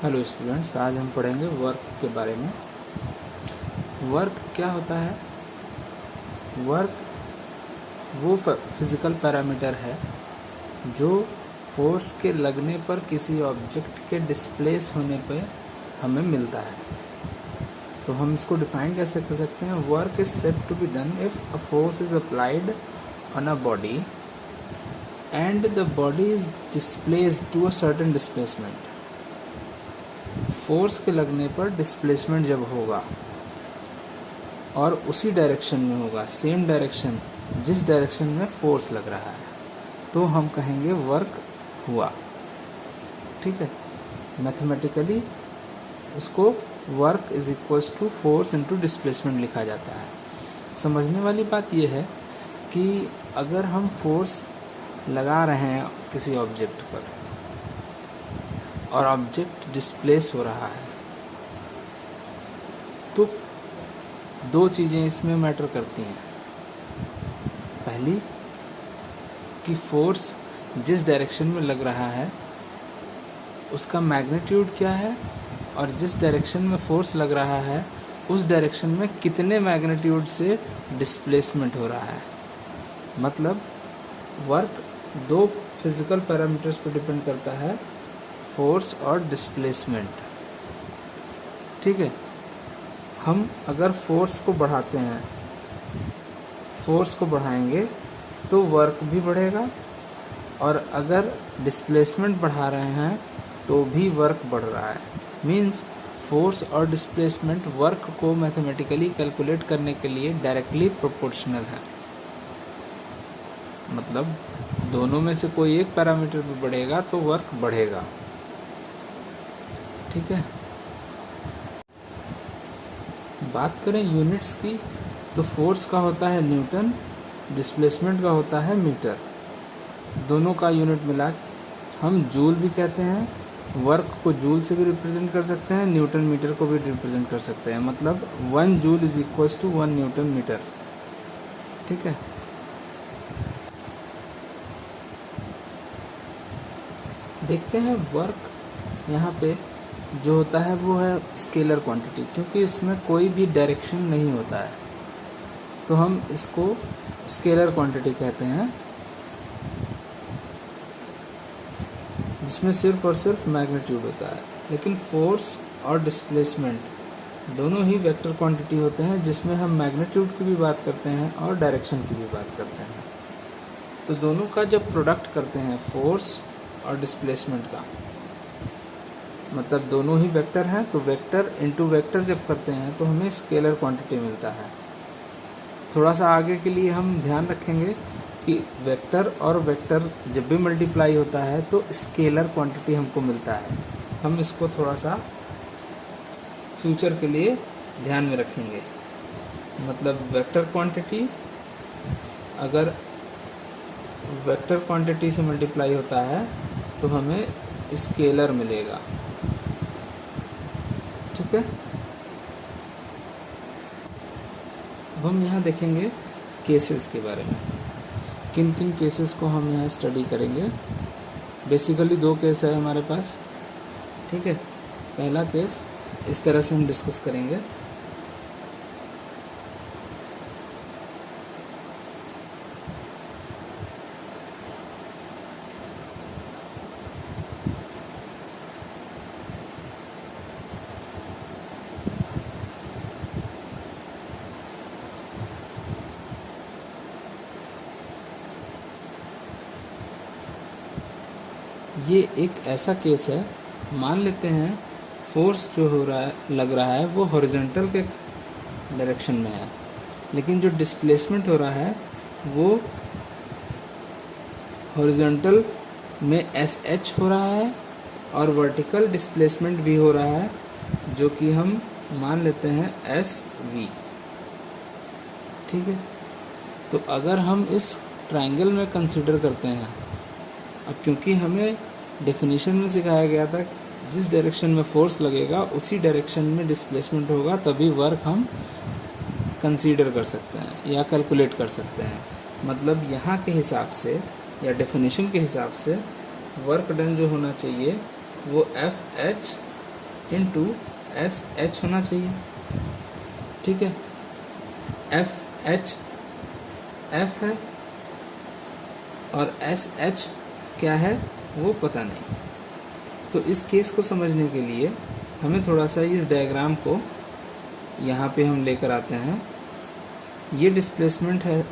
Hello students, आज हम पढ़ेंगे वर्क के बारे में। वर्क क्या होता है? वर्क वो फिज़िकल पैरामीटर है जो फोर्स के लगने पर किसी ऑब्जेक्ट के डिस्प्लेस होने पर हमें मिलता है। तो हम इसको डिफाइन कैसे कर सकते हैं? Work is said to be done if a force is applied on a body and the body is displaced to a certain displacement. Force के लगने पर डिस्प्लेसमेंट जब होगा और उसी डायरेक्शन में होगा, सेम डायरेक्शन जिस डायरेक्शन में फोर्स लग रहा है, तो हम कहेंगे वर्क हुआ। ठीक है, मैथमेटिकली उसको work is equals to force into displacement लिखा जाता है। समझने वाली बात यह है कि अगर हम फोर्स लगा रहे हैं किसी ऑब्जेक्ट पर और ऑब्जेक्ट डिस्प्लेस हो रहा है, तो दो चीज़ें इसमें मैटर करती हैं। पहली कि फोर्स जिस डायरेक्शन में लग रहा है उसका मैग्नीट्यूड क्या है, और जिस डायरेक्शन में फोर्स लग रहा है उस डायरेक्शन में कितने मैग्नीट्यूड से डिस्प्लेसमेंट हो रहा है। मतलब वर्क दो फिजिकल पैरामीटर्स पर डिपेंड करता है, फोर्स और डिस्प्लेसमेंट। ठीक है, हम अगर फोर्स को बढ़ाते हैं, फोर्स को बढ़ाएंगे तो वर्क भी बढ़ेगा, और अगर डिस्प्लेसमेंट बढ़ा रहे हैं तो भी वर्क बढ़ रहा है। मींस फोर्स और डिस्प्लेसमेंट वर्क को मैथमेटिकली कैलकुलेट करने के लिए डायरेक्टली प्रोपोर्शनल है। मतलब दोनों में से कोई एक पैरामीटर भी बढ़ेगा तो वर्क बढ़ेगा। ठीक है, बात करें यूनिट्स की तो फोर्स का होता है न्यूटन, डिस्प्लेसमेंट का होता है मीटर। दोनों का यूनिट मिला हम जूल भी कहते हैं। वर्क को जूल से भी रिप्रेजेंट कर सकते हैं, न्यूटन मीटर को भी रिप्रेजेंट कर सकते हैं। मतलब 1 joule is equals to 1 newton metre. ठीक है, देखते हैं वर्क यहाँ पे जो होता है वो है स्केलर क्वांटिटी, क्योंकि इसमें कोई भी डायरेक्शन नहीं होता है तो हम इसको स्केलर क्वांटिटी कहते हैं, जिसमें सिर्फ और सिर्फ मैग्नीट्यूड होता है। लेकिन फोर्स और डिस्प्लेसमेंट दोनों ही वेक्टर क्वांटिटी होते हैं, जिसमें हम मैग्नीट्यूड की भी बात करते हैं और डायरेक्शन की भी बात करते हैं। तो दोनों का जब प्रोडक्ट करते हैं, फोर्स और डिस्प्लेसमेंट का, मतलब दोनों ही वेक्टर हैं, तो वेक्टर इनटू वेक्टर जब करते हैं तो हमें स्केलर क्वांटिटी मिलता है। थोड़ा सा आगे के लिए हम ध्यान रखेंगे कि वेक्टर और वेक्टर जब भी मल्टीप्लाई होता है तो स्केलर क्वांटिटी हमको मिलता है। हम इसको थोड़ा सा फ्यूचर के लिए ध्यान में रखेंगे। मतलब वेक्टर क्वांटिटी अगर वेक्टर क्वांटिटी से मल्टीप्लाई होता है तो हमें स्केलर मिलेगा। ठीक है, अब हम यहाँ देखेंगे केसेस के बारे में। किन किन केसेस को हम यहाँ स्टडी करेंगे। बेसिकली 2 केस है हमारे पास। ठीक है, पहला केस इस तरह से हम डिस्कस करेंगे। ये एक ऐसा केस है, मान लेते हैं फोर्स जो हो रहा है, लग रहा है, वो हॉरिजॉन्टल के डायरेक्शन में है, लेकिन जो डिस्प्लेसमेंट हो रहा है वो हॉरिजॉन्टल में SH हो रहा है और वर्टिकल डिस्प्लेसमेंट भी हो रहा है, जो कि हम मान लेते हैं SV। ठीक है, तो अगर हम इस ट्रायंगल में कंसीडर करते हैं, अब क्योंकि हमें डेफिनेशन में सिखाया गया था जिस डायरेक्शन में फोर्स लगेगा उसी डायरेक्शन में डिस्प्लेसमेंट होगा, तभी वर्क हम कंसीडर कर सकते हैं या कैलकुलेट कर सकते हैं। मतलब यहाँ के हिसाब से या डेफिनेशन के हिसाब से वर्क डन जो होना चाहिए वो FH इंटू एस एच होना चाहिए, ठीक है। एफ एच एफ है और एस एच क्या है वो पता नहीं। तो इस केस को समझने के लिए हमें थोड़ा सा इस डायग्राम को यहाँ पे हम लेकर आते हैं। ये डिस्प्लेसमेंट है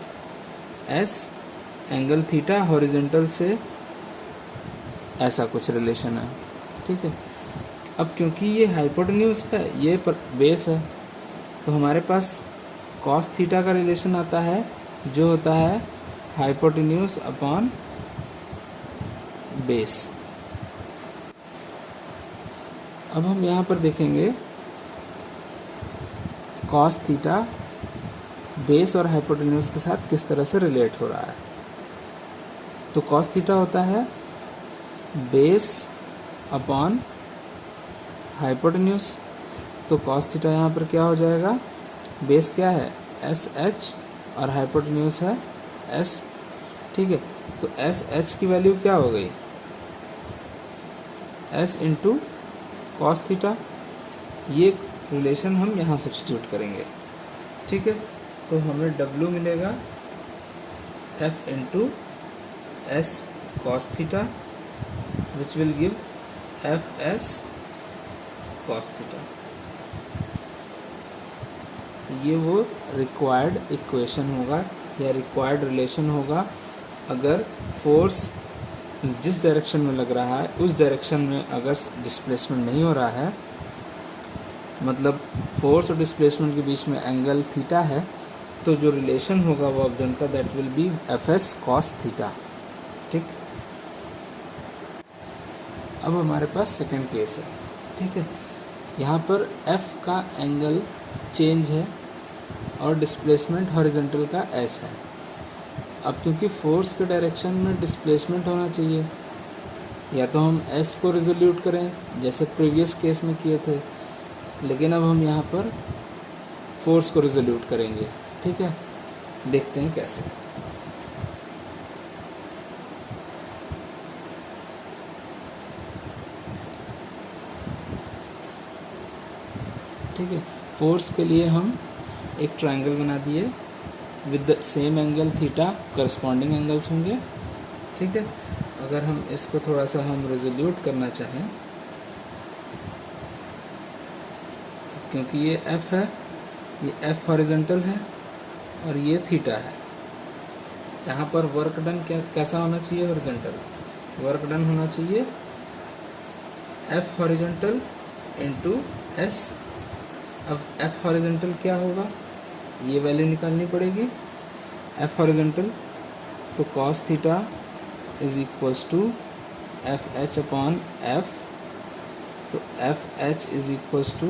एस, एंगल थीटा हॉरिजॉन्टल से ऐसा कुछ रिलेशन है, ठीक है। अब क्योंकि ये हाइपोटेन्यूज है, ये बेस है, तो हमारे पास कॉस थीटा का रिलेशन आता है जो होता है हाइपोटेन्यूज अपॉन बेस। अब हम यहाँ पर देखेंगे कॉस थीटा बेस और हाइपोटेन्यूज के साथ किस तरह से रिलेट हो रहा है। तो कॉस थीटा होता है बेस अपॉन हाइपोटेन्यूज। तो कॉस थीटा यहाँ पर क्या हो जाएगा, बेस क्या है एस एच और हाइपोटेन्यूज है एस, ठीक है। तो एस एच की वैल्यू क्या हो गई, एस इंटू कॉस थीटा। ये रिलेशन हम यहाँ सब्स्टिट्यूट करेंगे, ठीक है। तो हमें W मिलेगा F into S cos theta which will give F S cos theta. ये वो रिक्वायर्ड इक्वेशन होगा या रिक्वायर्ड रिलेशन होगा अगर फोर्स जिस डायरेक्शन में लग रहा है उस डायरेक्शन में अगर डिस्प्लेसमेंट नहीं हो रहा है, मतलब फोर्स और डिस्प्लेसमेंट के बीच में एंगल थीटा है, तो जो रिलेशन होगा वो ऑब्जेक्ट का that will be F S cos theta, ठीक। अब हमारे पास सेकंड केस है, ठीक है। यहाँ पर एफ का एंगल चेंज है और डिस्प्लेसमेंट हॉरिजॉन्टल का एस है। अब क्योंकि फोर्स के डायरेक्शन में डिस्प्लेसमेंट होना चाहिए, या तो हम एस को रिजोल्यूट करें जैसे प्रीवियस केस में किए थे, लेकिन अब हम यहाँ पर फोर्स को रिजोल्यूट करेंगे, ठीक है। देखते हैं कैसे। ठीक है, फोर्स के लिए हम एक ट्रायंगल बना दिए with the same angle theta, corresponding angles होंगे, ठीक है। अगर हम इसको थोड़ा सा हम रिजोल्यूट करना चाहें, क्योंकि ये एफ है, ये एफ हॉरिजॉन्टल है और ये थीटा है, यहाँ पर वर्क डन कैसा होना चाहिए, हॉरिजॉन्टल वर्क डन होना चाहिए एफ हॉरिजॉन्टल इंटू एस। अब एफ हॉरिजॉन्टल क्या होगा, ये वैल्यू निकालनी पड़ेगी एफ हॉरिजॉन्टल। तो cos theta is equals to F H upon F. तो F H is equals to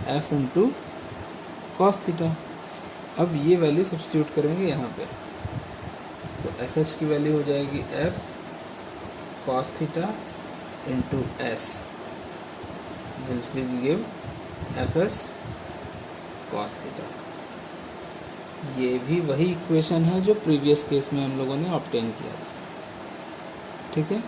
F into cos theta. अब ये वैल्यू सब्स्टिट्यूट करेंगे यहाँ पे, तो एफ एच की वैल्यू हो जाएगी F cos theta into S will give F S cos theta. ये भी वही इक्वेशन है जो प्रीवियस केस में हम लोगों ने ऑब्टेन किया था, ठीक है।